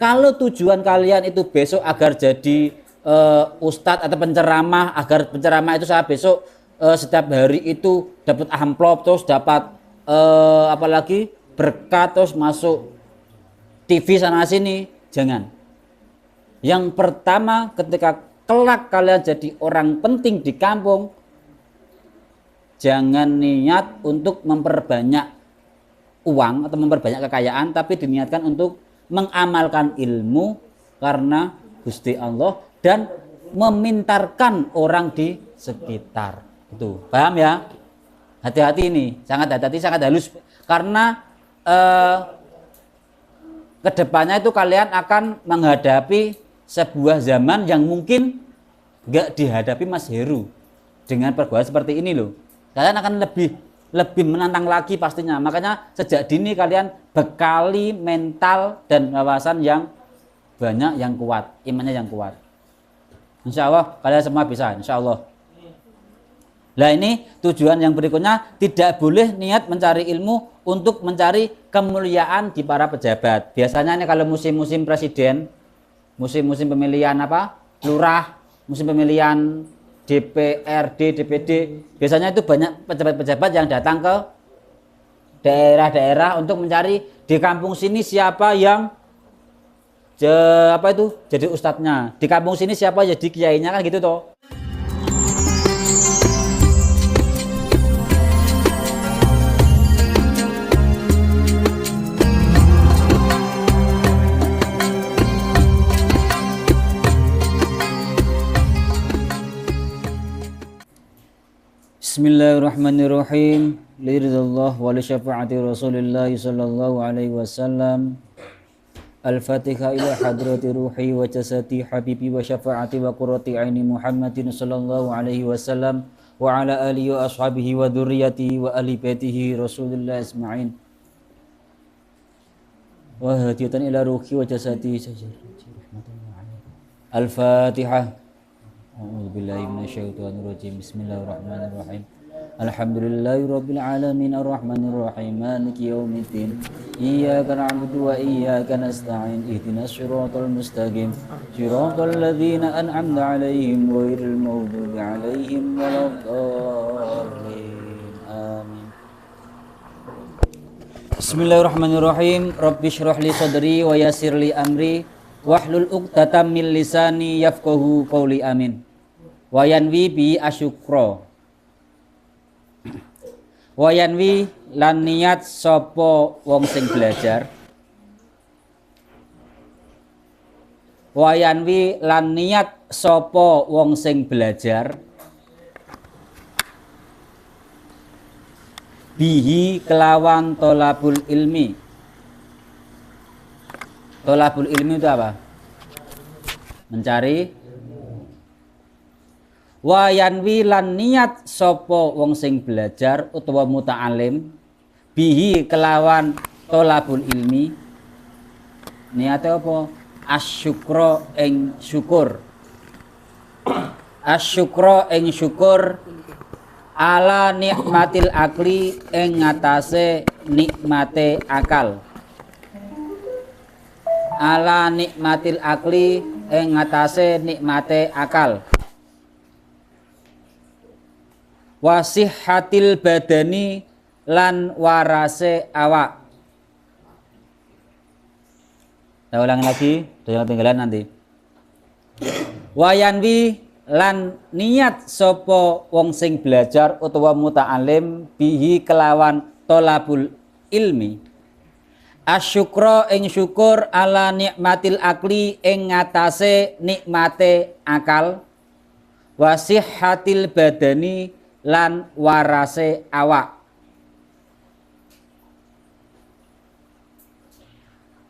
Kalau tujuan kalian itu besok agar jadi ustadz atau penceramah, agar penceramah itu saya besok setiap hari itu dapat amplop, terus dapat apalagi berkat, terus masuk TV sana sini, jangan. Yang pertama, ketika kelak kalian jadi orang penting di kampung, jangan niat untuk memperbanyak uang atau memperbanyak kekayaan, tapi diniatkan untuk mengamalkan ilmu karena Gusti Allah dan memintarkan orang di sekitar. Itu paham ya? Hati-hati ini, sangat hati-hati, sangat halus, karena kedepannya itu kalian akan menghadapi sebuah zaman yang mungkin nggak dihadapi Mas Heru dengan perbuatan seperti ini loh. Kalian akan lebih menantang lagi pastinya. Makanya sejak dini kalian bekali mental dan wawasan yang banyak, yang kuat, imannya yang kuat. Insya Allah kalian semua bisa, insya Allah. Nah ini tujuan yang berikutnya, tidak boleh niat mencari ilmu untuk mencari kemuliaan di para pejabat. Biasanya ini kalau musim-musim presiden, musim-musim pemilihan lurah, musim pemilihan DPRD, DPD, biasanya itu banyak pejabat-pejabat yang datang ke daerah-daerah untuk mencari di kampung sini siapa yang jadi ustadznya, di kampung sini siapa jadi kiainya, kan gitu toh. Bismillahirrahmanirrahim. Liridallah wa li syafaati Rasulillah sallallahu alaihi wasallam. Al-Fatihah ila hadrati ruhi wa jasadi habibi wa syafaati wa qurrati aini Muhammadin sallallahu alaihi wasallam wa ala alihi wa ashabihi wa dzurriyyatihi wa ahli baitihi Rasulillah asma'in. Wa hadiyatan ila ruhi wa jasadi Al-Fatihah. A'udzubillahi minasyaitonir rajim. Bismillahirrahmanirrahim. Alhamdulillahirabbil alamin arrahmanirrahim maliki yaumiddin. Iyyaka na'budu wa iyyaka nasta'in. Ihdinas siratal mustaqim. Siratal ladzina an'amta 'alaihim ghairil maghdubi 'alaihim waladdallin. Amin. Bismillahirrahmanirrahim. Rabbi shrah li sadri wa yassir li amri wahlul 'uqdatam min lisani yafqahu qawli. Amin. Wa yanwi bi asyukra. Wa yanwi lan niat sapa wong sing belajar. Wa yanwi lan niat sapa wong sing belajar. Bihi kelawan tolabul ilmi. Tolabul ilmi itu apa? Mencari. Wa yanwi lan niat sapa wong sing belajar utawa muta'alim bihi kelawan tolabul ilmi. Niate apa? Asyukra ing syukur. Asyukra ing syukur ala nikmatil akli ing ngatasé nikmate akal. Ala nikmatil akli ing ngatasé nikmate akal. Wasihatil badani lan warase awak. Saya ulangi lagi, jangan tinggalan nanti. Wayanwi lan niat sopo wong sing belajar utawa muta'alim bihi kelawan tolabul ilmi. Asyukra ing syukur ala nikmatil akli ing ngatasé nikmate akal. Wasihatil badani lan warase awak.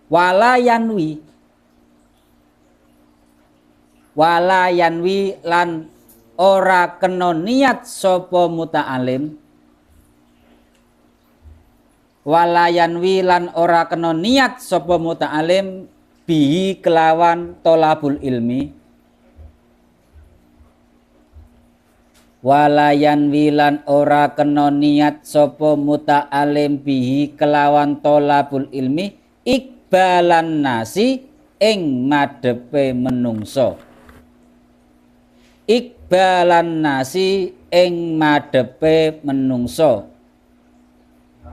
Wala yanwi lan ora kena niat sapa muta'alim. Wala yanwi lan ora kena niat sapa muta'alim bihi kelawan tolabul ilmi. Walayan wilan ora kena niat sapa muta'alim bihi kelawan tolabul ilmi ikbalan nasi ing madhepe menungso. Iqbalan nasi ing madhepe menungso.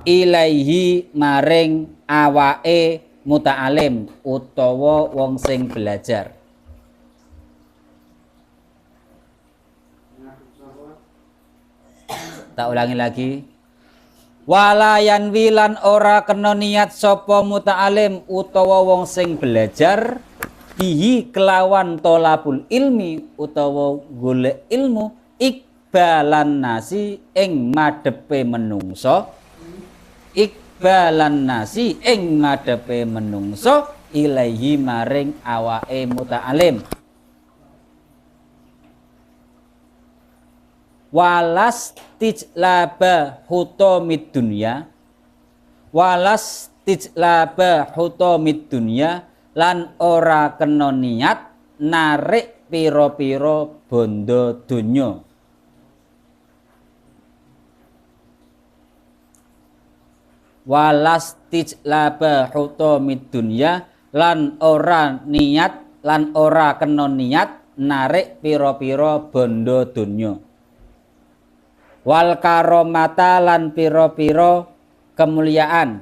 Ilaihi maring awake muta'alim utawa wong sing belajar. Tak ulangi lagi. Walayan wilan ora kena niat sapa muta'alim utawa wong sing belajar bihi kelawan tolabul ilmi utawa golek ilmu ikbalan nasi ing madhepe menungso. Ikbalan nasi ing madhepe menungso ilaihi maring awake muta'alim. Walas tijlaba hutomid dunya, walas tijlaba hutomid dunya, lan ora kena niat narik piro-piro bondo donya. Walas tijlaba hutomid dunya, lan ora niat, lan ora kena niat narik piro-piro bondo donya. Wal karomata lan piro-piro kemuliaan.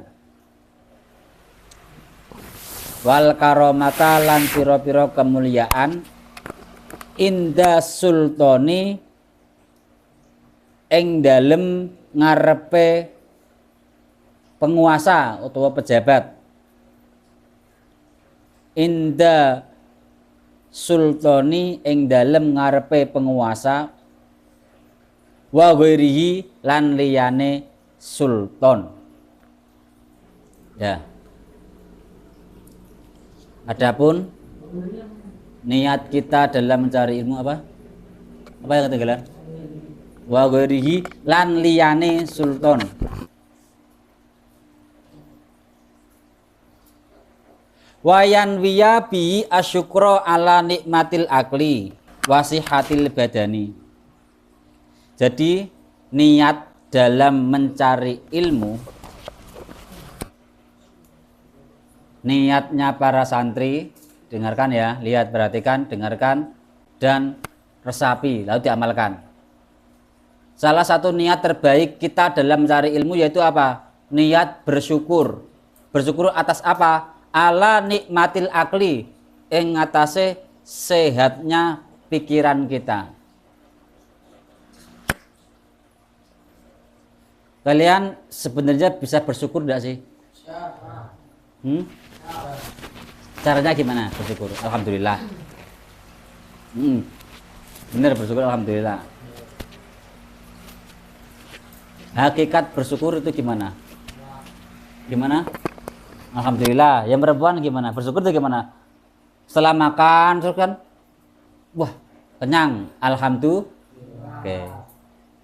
Wal karomata lan piro-piro kemuliaan inda sultani ing dalem ngarepe penguasa utawa pejabat. Inda sultani ing dalem ngarepe penguasa wa ghairihi lan liyane sultan. Ya. Adapun niat kita dalam mencari ilmu apa? Apa yang ketinggalan? Wa ghairihi lan liyane sultan. Wayan wiya bi asyukra ala nikmatil akli wasihatil badani. Jadi niat dalam mencari ilmu, niatnya para santri, dengarkan ya, lihat, perhatikan, dengarkan, dan resapi, lalu diamalkan. Salah satu niat terbaik kita dalam mencari ilmu yaitu apa? Niat bersyukur. Bersyukur atas apa? Ala nikmatil akli, ing atase sehatnya pikiran kita. Kalian sebenarnya bisa bersyukur tidak sih? Caranya gimana bersyukur? Alhamdulillah. Benar bersyukur alhamdulillah. Hakikat bersyukur itu gimana? Gimana? Alhamdulillah. Yang perempuan gimana? Bersyukur itu gimana? Setelah makan terus kan, wah kenyang. Alhamdulillah. Oke.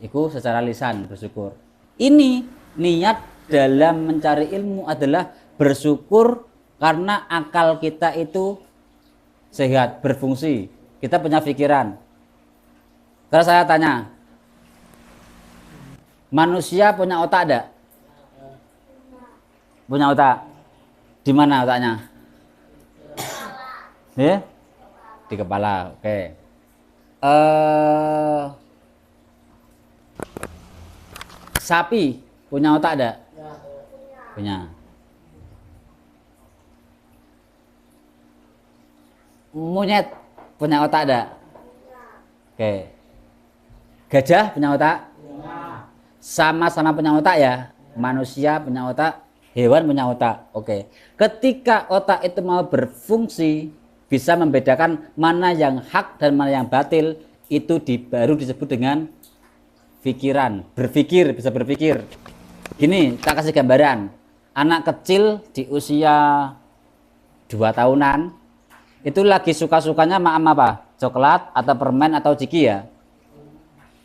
Itu secara lisan bersyukur. Ini niat dalam mencari ilmu adalah bersyukur karena akal kita itu sehat, berfungsi. Kita punya pikiran. Kalau saya tanya, manusia punya otak ada? Punya otak? Di mana otaknya? Di kepala. Oke. Sapi punya otak ada? Punya. Monyet punya otak ada? Oke. Gajah punya otak? Sama-sama punya otak ya. Manusia punya otak, hewan punya otak. Oke. Ketika otak itu mau berfungsi, bisa membedakan mana yang hak dan mana yang batil, itu baru disebut dengan pikiran, berpikir, bisa berpikir. Gini, tak kasih gambaran. Anak kecil di usia 2 tahunan itu lagi suka-sukanya makan apa? Coklat atau permen atau ciki ya?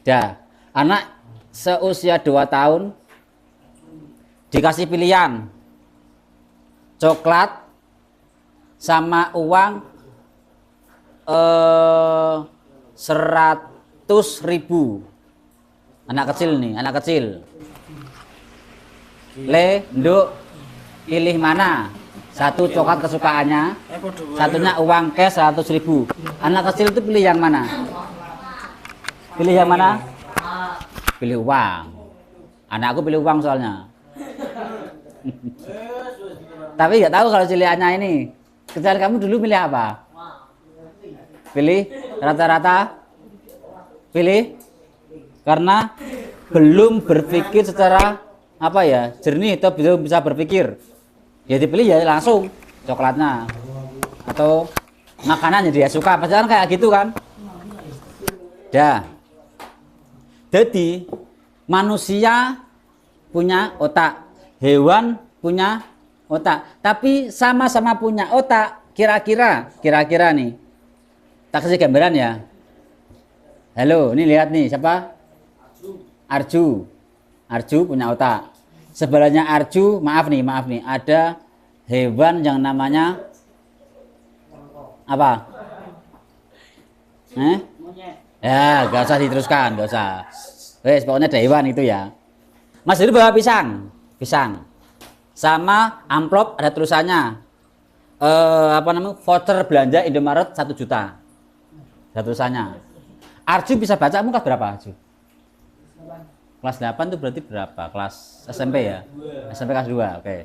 Dah. Anak seusia 2 tahun dikasih pilihan coklat sama uang 100.000. Anak kecil nih, anak kecil. Nduk, pilih mana? Satu coklat kesukaannya, satunya uang cash 100.000. Anak kecil itu pilih yang mana? Pilih yang mana? Pilih uang. Anakku pilih uang soalnya. Tapi nggak tahu kalau ciliannya ini. Kecuali kamu dulu pilih apa? Pilih rata-rata? Pilih? Karena belum berpikir secara apa ya, jernih atau belum bisa berpikir. Ya dipilih ya langsung coklatnya atau makanan yang dia suka, pasti kan kayak gitu kan. Dah. Jadi manusia punya otak, hewan punya otak, tapi sama-sama punya otak. Kira-kira nih, tak kasih gambaran ya. Halo, ini lihat nih siapa? Arju punya otak. Sebelahnya Arju, maaf nih, ada hewan yang namanya apa? Ya, gak usah diteruskan, gak usah. Wes, pokoknya ada hewan itu ya. Mas Heru bawa pisang, sama amplop ada tulisannya, voucher belanja Indomaret 1 juta. Ada tulisannya. Arju bisa baca muka berapa Arju? Kelas 8 itu berarti berapa? Kelas SMP ya? SMP kelas 2, oke.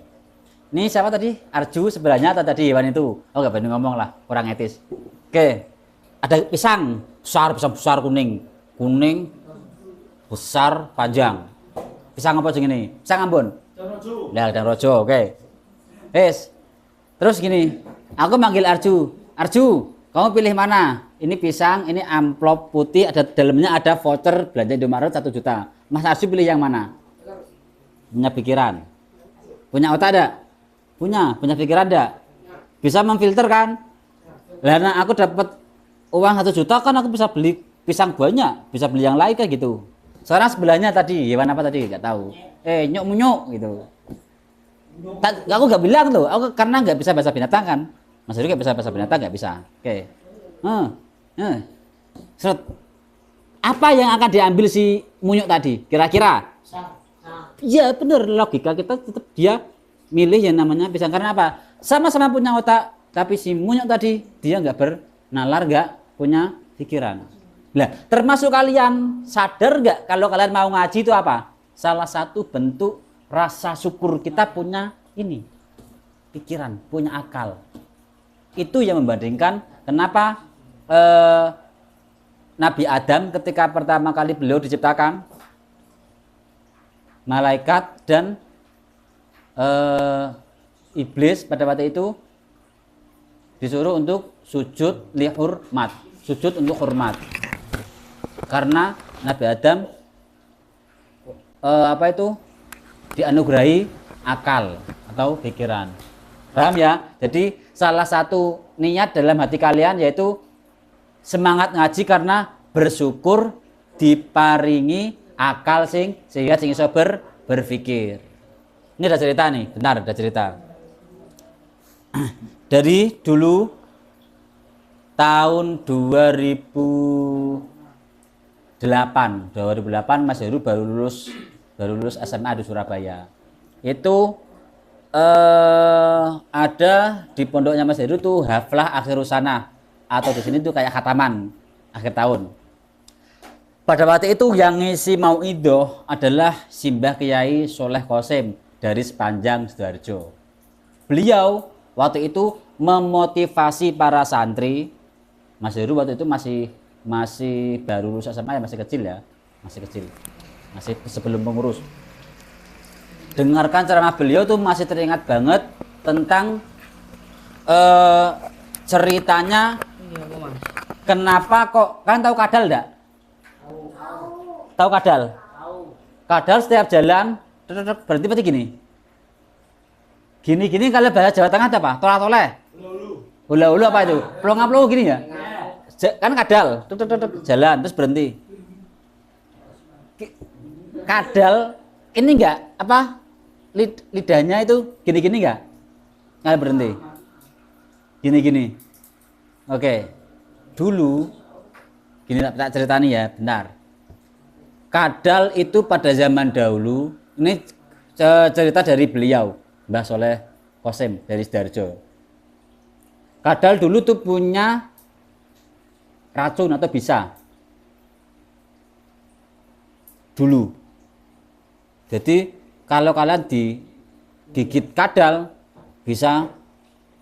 Ini siapa tadi? Arju sebelahnya atau tadi hewan itu? Oh gak berani ngomong lah, kurang etis. Oke, ada pisang besar kuning, besar panjang. Pisang apa gini? Pisang Ambon? Nah, dan Rojo, oke. Terus gini, aku manggil Arju, kamu pilih mana? Ini pisang, ini amplop putih, ada dalamnya ada voucher belanja Indomaret 1 juta. Mas Arju pilih yang mana? Punya pikiran? Punya otak ada? Punya pikiran ada? Bisa memfilter kan? Karena aku dapat uang 1 juta kan aku bisa beli pisang banyak, bisa beli yang lain kayak gitu. Sekarang sebelahnya tadi, hewan apa tadi? Gak tahu. Nyok gitu. Aku gak bilang tuh, aku karena nggak bisa bahasa binatang kan. Mas Arju gak bisa bahasa binatang, nggak bisa. Oke. Seret. Apa yang akan diambil si munyuk tadi? Kira-kira? Ya bener, logika kita tetap dia milih yang namanya pisang. Karena apa? Sama-sama punya otak, tapi si munyuk tadi dia nggak bernalar, nggak punya pikiran. Nah, termasuk kalian sadar nggak kalau kalian mau ngaji itu apa? Salah satu bentuk rasa syukur kita punya ini pikiran, punya akal. Itu yang membandingkan kenapa Nabi Adam ketika pertama kali beliau diciptakan, malaikat dan iblis pada waktu itu disuruh untuk sujud lihurmat, sujud untuk hormat. Karena Nabi Adam dianugerahi akal atau pikiran. Paham ya? Jadi salah satu niat dalam hati kalian yaitu semangat ngaji karena bersyukur diparingi akal sehingga sing iso berpikir. Ini ada cerita nih, benar ada cerita. Dari dulu tahun 2008 Mas Heru baru lulus SMA di Surabaya. Itu ada di pondoknya Mas Heru tuh haflah akhirus sanah, atau di sini tuh kayak khataman akhir tahun. Pada waktu itu yang ngisi mauidhah adalah Simbah Kiai Soleh Qasim dari Sepanjang Sidoarjo. Beliau waktu itu memotivasi para santri. Mas Heru waktu itu masih baru lulus SMA ya, masih kecil, masih sebelum pengurus. Dengarkan ceramah beliau tuh masih teringat banget tentang ceritanya. Kenapa kok, kan tahu kadal enggak? Tahu kadal? Kadal setiap jalan berhenti pasti gini. Gini kalau bahasa Jawa Tengah apa? Toleh-toleh. Hula-hula apa itu? Pelonga-pelonga gini ya? Kan kadal, jalan terus berhenti. Kadal ini enggak apa? Lidahnya itu gini-gini enggak? Nggak berhenti. Gini. Oke. Dulu gini tak cerita nih ya, benar. Kadal itu pada zaman dahulu, ini cerita dari beliau, Mbah Soleh Kosim dari Sidoarjo. Kadal dulu tuh punya racun atau bisa dulu. Jadi kalau kalian digigit kadal bisa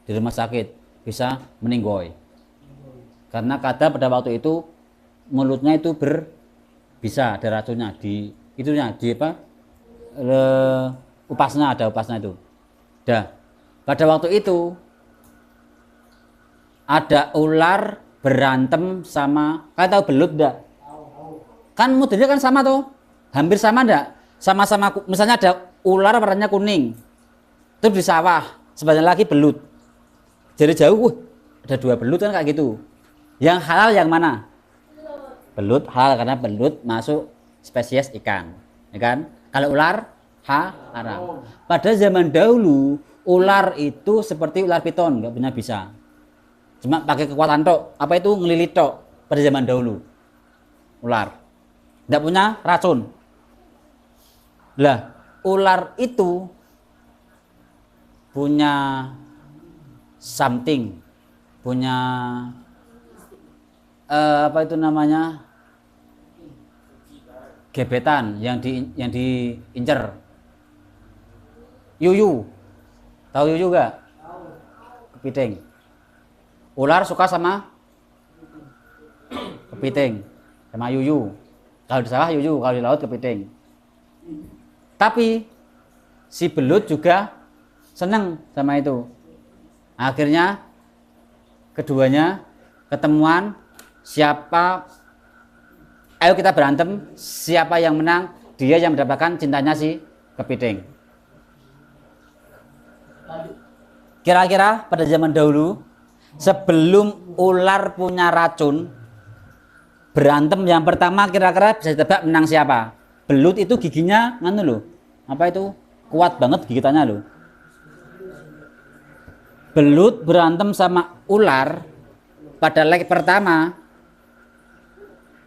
di rumah sakit, bisa meninggoy. Karena kadal pada waktu itu mulutnya itu bisa ada racunnya di itunya di apa? Upasnya ada upasnya itu. Dah. Pada waktu itu ada ular berantem sama, kalian tahu belut enggak? Kan modelnya kan sama tuh. Hampir sama enggak? Sama-sama misalnya ada ular warnanya kuning. Terus di sawah, sebenarnya lagi belut. Dari jauh, ada 2 belut kan kayak gitu. Yang halal yang mana? Belut halal karena belut masuk spesies ikan, ya kan? Kalau ular haram. Pada zaman dahulu ular itu seperti ular piton, nggak punya bisa. Cuma pakai kekuatan tok. Apa itu ngelilit tok pada zaman dahulu? Ular. Nggak punya racun. Lah, ular itu punya something, punya apa itu namanya, gebetan yang diincer. Yuyu, tahu yuyu gak? Kepiting. Ular suka sama kepiting, sama yuyu. Kalau di sawah yuyu, kalau di laut kepiting. Tapi si belut juga senang sama itu. Akhirnya keduanya ketemuan, siapa, ayo kita berantem, siapa yang menang dia yang mendapatkan cintanya si kepiting. Kira-kira pada zaman dahulu sebelum ular punya racun, berantem yang pertama kira-kira bisa ditebak menang siapa? Belut itu giginya nganu loh, apa itu kuat banget gigitannya loh. Belut berantem sama ular pada leg pertama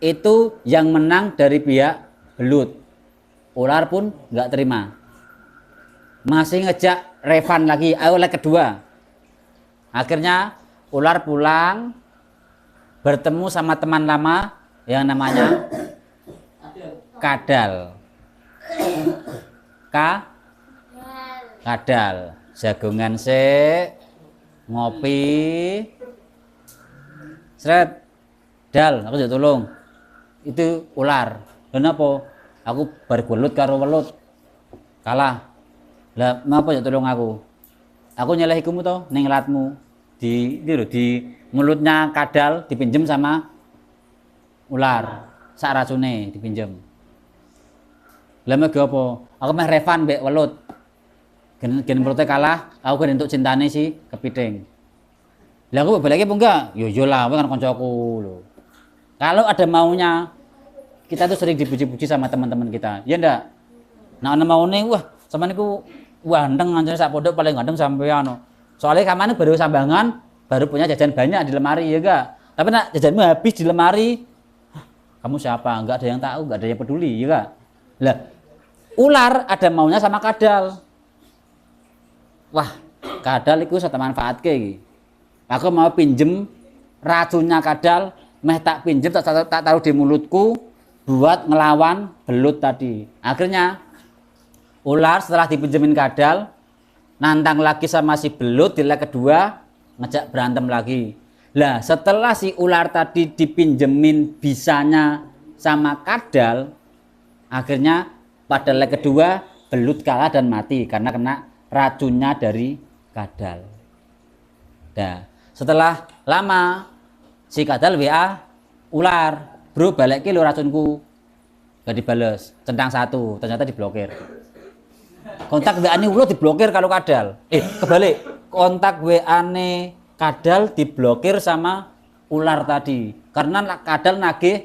itu yang menang dari pihak belut. Ular pun nggak terima, masih ngejak revan lagi, ayo leg kedua. Akhirnya ular pulang bertemu sama teman lama yang namanya kadal. Kadal jagungan ngopi seret dal, aku juga tolong itu ular. Kenapa? Aku bar gelut karo welut kalah. Lah napa ya tolong aku nyeleh ikumu to ning latmu di mulutnya kadal dipinjem sama ular sak racune dipinjem. Lah meg apa? Aku meh revan mbek welut. Gen mulute kalah, aku gen entuk cintane si kepiting. Lah aku balik lagi apa enggak? Yo lah, kowe kan kancaku lho. Kalau ada maunya, kita tuh sering dipuji-puji sama teman-teman kita. Ya ndak? Nah, ana maune, wah, sampean niku ganteng anjir sak pondok paling ganteng sampean. Soalnya kamane baru sambangan, baru punya jajan banyak di lemari ya enggak? Tapi nak jajanmu habis di lemari, kamu siapa? Enggak ada yang tahu, enggak ada yang peduli ya enggak? Lah, ular ada maunya sama kadal. Wah, kadal itu saya manfaatke iki. Aku mau pinjem racunnya kadal, meh tak pinjem tak taruh di mulutku buat ngelawan belut tadi. Akhirnya ular setelah dipinjemin kadal nantang lagi sama si belut di leg kedua, ngejak berantem lagi. Lah, setelah si ular tadi dipinjemin bisanya sama kadal, akhirnya pada leg kedua belut kalah dan mati karena kena racunnya dari kadal. Nah, setelah lama si kadal WA ular, bro balik ke lo racunku, gak dibales, centang 1, ternyata diblokir. Kontak WA ini ulo diblokir kalau kadal. Kebalik, kontak WA ne kadal diblokir sama ular tadi, karena kadal nagih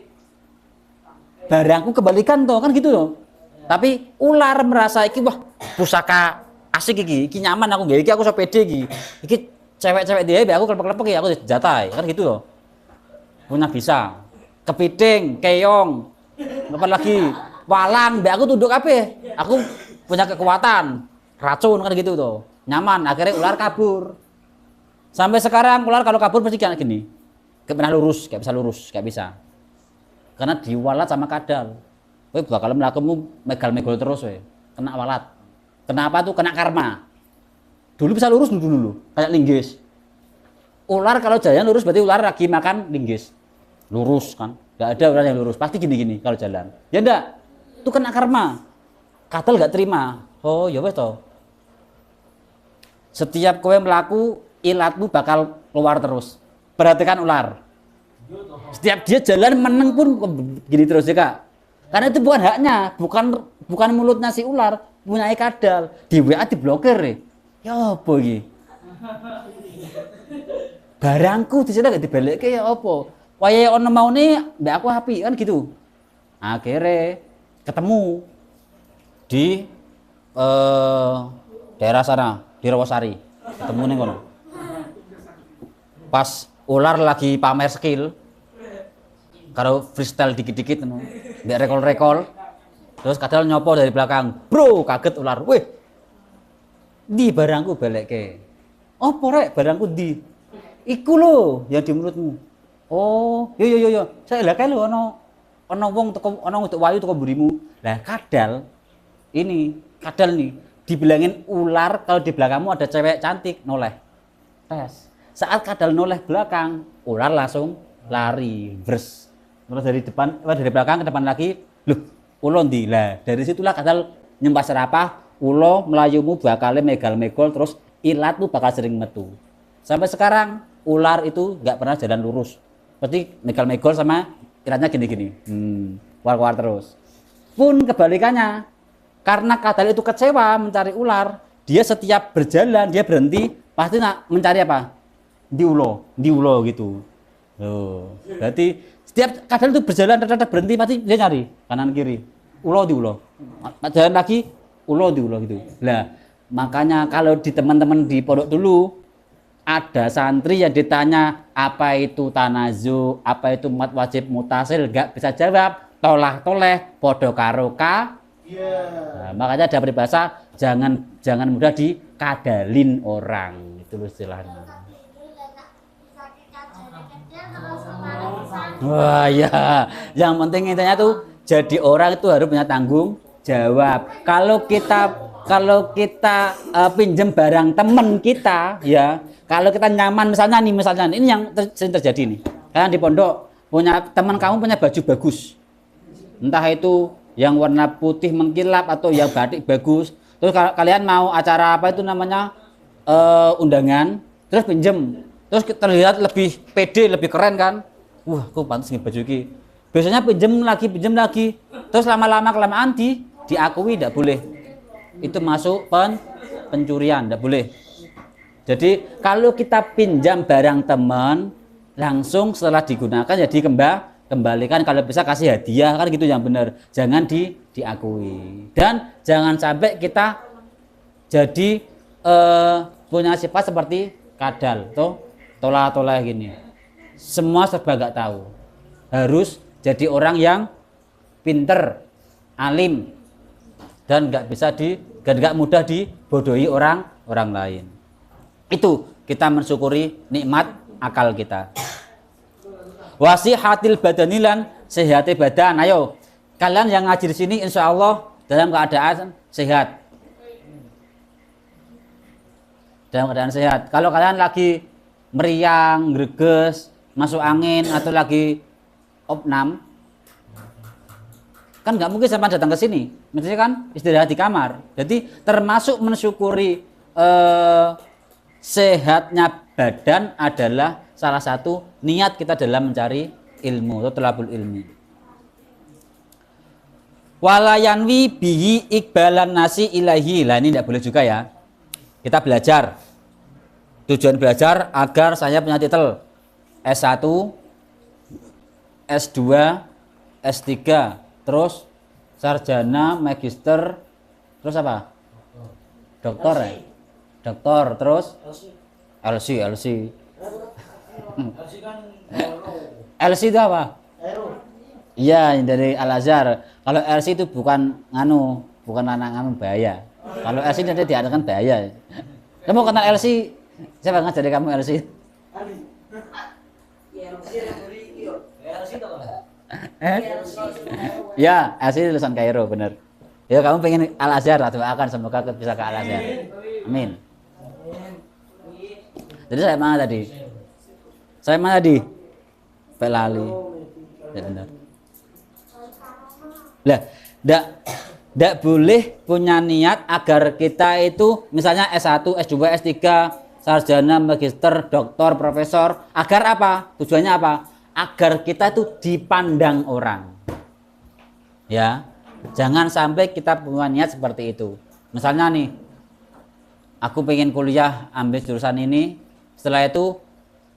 barangku kebalikan toh, kan gitu loh. Tapi ular merasa iki wah pusaka asik iki nyaman aku nggih, iki aku iso pede iki cewek-cewek dia aku klepek-klepek ya aku jatai, kan gitu loh. Punya bisa. Kepiting, keong, apa lagi? Walang, mbak aku tunduk apa? Aku punya kekuatan, racun kan gitu tuh. nyaman, akhirnya ular kabur. Sampai sekarang ular kalau kabur pasti kayak gini, gak pernah lurus, gak bisa lurus, gak bisa. Karena diwalat sama kadal. Kowe bakal melakumu megal-megol terus we. Kena walat. Kenapa tuh? Kena karma. Dulu bisa lurus dulu, kayak linggis. Ular kalau jalan lurus berarti ular lagi makan linggis. Lurus kan? Gak ada ular yang lurus, pasti gini-gini kalau jalan. Ya enggak? Itu kena karma. Kadal gak terima. Oh, ya wes toh. Setiap kowe melaku, ilatmu bakal keluar terus. Perhatikan ular. Setiap dia jalan meneng pun gini terus ya kak. Karena itu bukan haknya, bukan mulutnya si ular, punya kadal. Di WA diblokir ya. Ya apa iki? Barangku di sana gak dibalikke ya apa? Wayahe ono maune mbak aku api kan gitu. Akhirnya ketemu di daerah sana, di Rawasari. Ketemu ning kono. Pas ular lagi pamer skill, karo freestyle dikit-dikit mbak rekol-rekol, terus kadal nyopo dari belakang, bro, kaget ular, weh, di barangku balekke. Apa rek barangku di? Iku lho yang di mulutmu. Oh, yo, saya lah kae lho ono wong teko, ono untuk wayu teko mburimu. Lah kadal nih dibilangin ular kalau di belakangmu ada cewek cantik noleh. Tes. Saat kadal noleh belakang, ular langsung lari, bers. Terus dari belakang ke depan lagi, loh, ulo ndi? Lah, dari situlah kadal nyembah serapah, ulo melayumu bakal megal-megol terus ilatmu bakal sering metu. Sampai sekarang ular itu nggak pernah jalan lurus. Berarti megal-megol sama ilatnya gini-gini. Keluar-keluar terus. Pun kebalikannya, karena kadal itu kecewa mencari ular, dia setiap berjalan dia berhenti pasti nak mencari apa? Di ulo gitu. Loh, berarti setiap kadal itu berjalan berhenti pasti dia nyari kanan kiri. Ulo di ulo. Jalan lagi ulo di ulo gitu. Lah, makanya kalau di teman-teman di pondok dulu ada santri yang ditanya apa itu tanazu, apa itu mat wajib mutasil, enggak bisa jawab, tolah-toleh podo karo ka. Nah, makanya ada peribahasa jangan mudah dikadalin orang. Itu istilahnya. Wah ya, yang penting intinya tuh jadi orang itu harus punya tanggung jawab. Kalau kita pinjam barang teman kita, ya, kalau kita nyaman misalnya ini yang sering terjadi nih. Kalian di pondok punya teman kamu punya baju bagus, entah itu yang warna putih mengkilap atau yang batik bagus. Terus kalian mau acara apa itu namanya undangan, terus pinjam, terus terlihat lebih pede, lebih keren kan? Wah, kok pantas nih baju ini. Biasanya pinjam lagi, terus lama-lama kelamaan diakui tidak boleh. Itu masuk pencurian, tidak boleh. Jadi kalau kita pinjam barang teman, langsung setelah digunakan ya dikembalikan, kalau bisa kasih hadiah kan gitu yang benar. Jangan diakui. Dan jangan sampai kita jadi punya sifat seperti kadal, tolah-tolah gini. Semua serba gak tahu. Harus jadi orang yang pinter, alim, dan gak mudah dibodohi orang lain. Itu kita mensyukuri nikmat akal kita. Wasihatil badanilan, sehati badan. Ayo, kalian yang ngaji di sini insya Allah dalam keadaan sehat. Dalam keadaan sehat. Kalau kalian lagi meriang, greges, masuk angin atau lagi opnam, kan nggak mungkin sampai datang ke sini, mestinya kan istirahat di kamar. Jadi termasuk mensyukuri sehatnya badan adalah salah satu niat kita dalam mencari ilmu atau thalabul ilmi. Walayanwi bihi ikbalan nasi ilahi. Lah ini tidak boleh juga ya. Kita belajar. Tujuan belajar agar saya punya titel S1, S2, S3, terus sarjana, magister, terus apa? Doktor ya? Doktor, terus LC. LC itu apa? Iya, dari Al Azhar. Kalau LC itu bukan anak bahaya. Kalau LC nanti diadakan bahaya. Kamu kenal LC? Siapa ngajari kamu LC? Ya, LC lulusan Kairo, bener. Ya kamu pengen Al Azhar, doakan semoga bisa ke Al Azhar. Amin. Jadi saya mana tadi? Saya mana tadi? Pelali. Ya benar. Lah, ndak boleh punya niat agar kita itu misalnya S1, S2, S3, sarjana, magister, doktor, profesor, agar apa? Tujuannya apa? Agar kita itu dipandang orang. Ya. Jangan sampai kita punya niat seperti itu. Misalnya nih, aku pengen kuliah ambil jurusan ini, setelah itu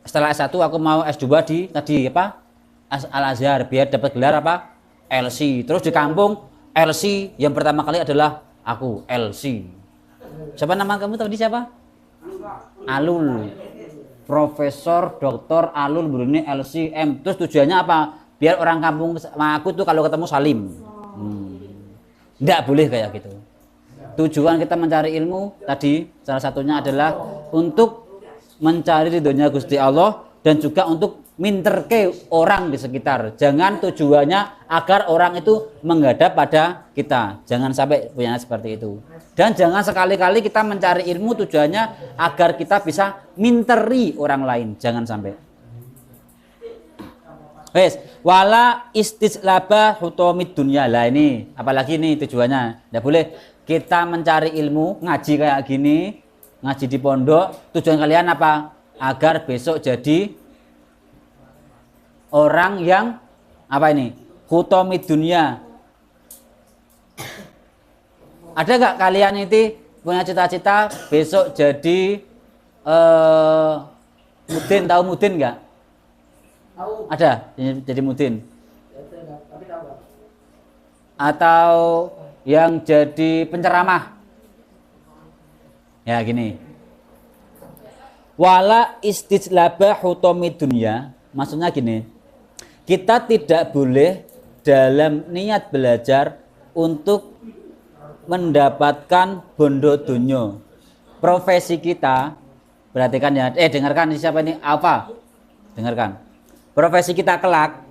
setelah S1 aku mau S2 di tadi apa? Al Azhar biar dapat gelar apa? LC. Terus di kampung LC yang pertama kali adalah aku LC. Siapa nama kamu tadi siapa? Alul. Profesor Dr. Alul Bruni LCM. Terus tujuannya apa? Biar orang kampung sama aku tuh kalau ketemu salim. Nggak boleh kayak gitu. Tujuan kita mencari ilmu tadi salah satunya adalah untuk mencari ridhonya Gusti Allah dan juga untuk minterke orang di sekitar. Jangan tujuannya agar orang itu menghadap pada kita. Jangan sampai punya seperti itu. Dan jangan sekali-kali kita mencari ilmu tujuannya agar kita bisa minteri orang lain. Jangan sampai. Wes, wala istislaba hutomid dunya. Lah ini, apalagi ini tujuannya. Tidak boleh kita mencari ilmu, ngaji kayak gini, ngaji di pondok. Tujuan kalian apa? Agar besok jadi orang yang apa ini? Hutomid dunya. Ada nggak kalian itu punya cita-cita besok jadi mudin? Tahu mudin nggak? Ada jadi mudin atau yang jadi penceramah ya gini, wala istijlaba hutomi dunya, maksudnya gini, kita tidak boleh dalam niat belajar untuk mendapatkan bondo dunyo. Profesi kita, perhatikan ya, dengarkan siapa ini apa, dengarkan. Profesi kita kelak,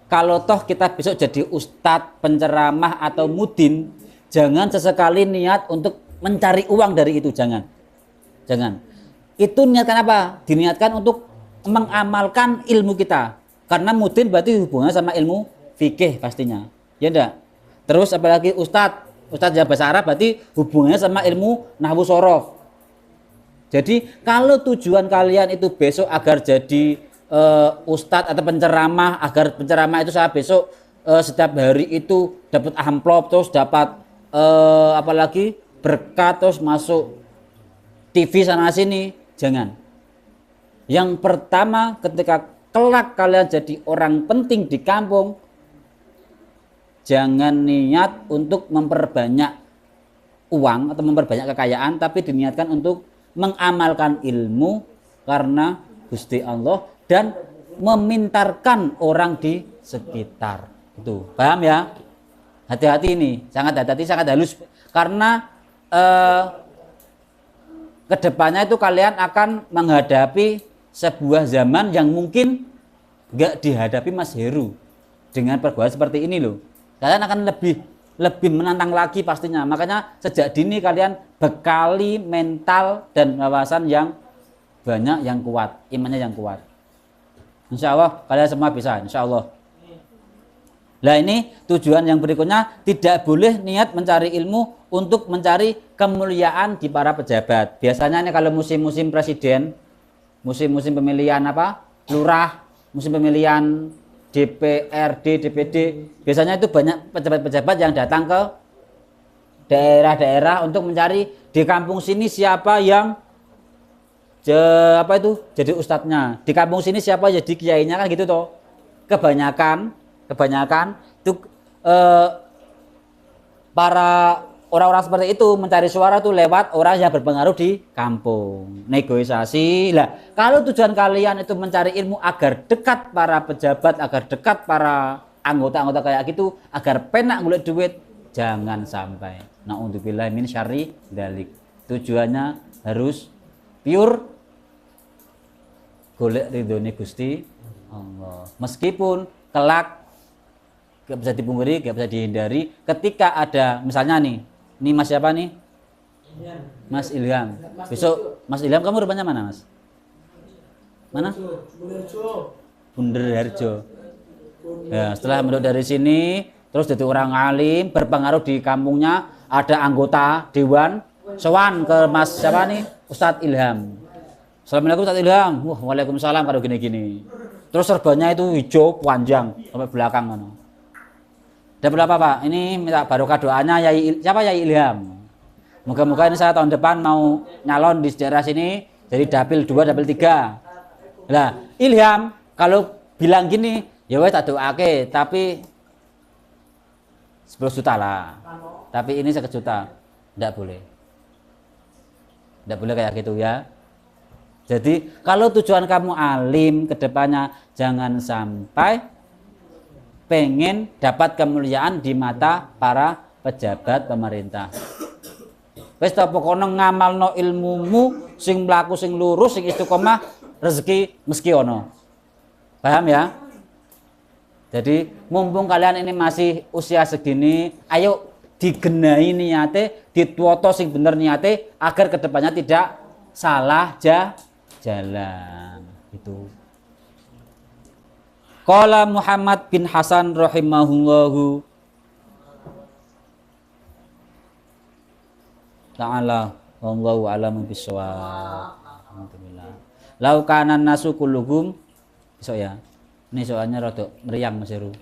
kalau toh kita besok jadi ustadz, penceramah atau mudin, jangan sesekali niat untuk mencari uang dari itu, jangan. Itu niatkan apa? Diniatkan untuk mengamalkan ilmu kita. Karena mudin berarti hubungannya sama ilmu fikih pastinya, ya enggak? Terus apalagi ustadz ya bahasa Arab berarti hubungannya sama ilmu nahwu sorof. Jadi kalau tujuan kalian itu besok agar jadi ustadz atau penceramah, agar penceramah itu saya besok setiap hari itu dapat amplop, terus dapat apalagi berkat, terus masuk TV sana sini, jangan. Yang pertama, ketika kelak kalian jadi orang penting di kampung, jangan niat untuk memperbanyak uang atau memperbanyak kekayaan, tapi diniatkan untuk mengamalkan ilmu karena Gusti Allah dan memintarkan orang di sekitar. Itu paham ya? Hati-hati ini, sangat hati-hati, sangat halus, karena kedepannya itu kalian akan menghadapi sebuah zaman yang mungkin nggak dihadapi Mas Heru dengan perbuatan seperti ini loh. Kalian akan lebih menantang lagi pastinya. Makanya sejak dini kalian bekali mental dan wawasan yang banyak, yang kuat, imannya yang kuat. Insya Allah kalian semua bisa, insya Allah. Nah ini tujuan yang berikutnya, tidak boleh niat mencari ilmu untuk mencari kemuliaan di para pejabat. Biasanya ini kalau musim-musim presiden, musim-musim pemilihan apa, lurah, musim pemilihan DPRD, DPD, biasanya itu banyak pejabat-pejabat yang datang ke daerah-daerah untuk mencari di kampung sini siapa yang jadi ustadznya, di kampung sini siapa jadi kiainya, kan gitu toh. Kebanyakan itu para orang-orang seperti itu mencari suara tuh lewat orang yang berpengaruh di kampung, negosiasi. Lah kalau tujuan kalian itu mencari ilmu agar dekat para pejabat, agar dekat para anggota-anggota kayak gitu, agar penak ngulik duit, jangan sampai. Na'udzubillah min syarri dzalik. Tujuannya harus pure golek ridhone Gusti Allah. Meskipun kelak gak bisa dipungkiri, gak bisa dihindari ketika ada misalnya nih, ini Mas siapa nih? Mas Ilham. Besok Mas Ilham kamu rupanya mana, Mas? Mana? Bunder Harjo. Ya, setelah menduduk dari sini, terus jadi orang alim, berpengaruh di kampungnya, ada anggota dewan, sowan ke Mas siapa nih? Ustadz Ilham. Assalamualaikum Ustadz Ilham. Wah, waalaikumsalam kalau gini-gini. Terus serbannya itu hijau, panjang sampai belakang mana. Dan berapa Pak? Ini minta barokah doanya siapa Yai Ilham. Moga-moga ini saya tahun depan mau nyalon di daerah sini jadi dapil 2, dapil 3. Lah, Ilham kalau bilang gini, ya wes tak doake, tapi 10 juta lah. Tapi ini 1 juta. Enggak boleh. Enggak boleh kayak gitu ya. Jadi, kalau tujuan kamu alim ke depannya jangan sampai pengen dapat kemuliaan di mata para pejabat pemerintah. Wis ta pokoke ngamalno ilmumu sing mlaku sing lurus sing istiqomah rezeki meski ono. Paham ya? Jadi mumpung kalian ini masih usia segini, ayo digenahi niate, dituoto sing bener niate agar kedepannya tidak salah jalan. Itu. Qala Muhammad bin Hasan rahimahullahu ta'ala wallahu a'lamu bissawab. Alhamdulillah. Lau kana nasu kulluhum besok ya. Ini soalnya rada meriang Mas Heru.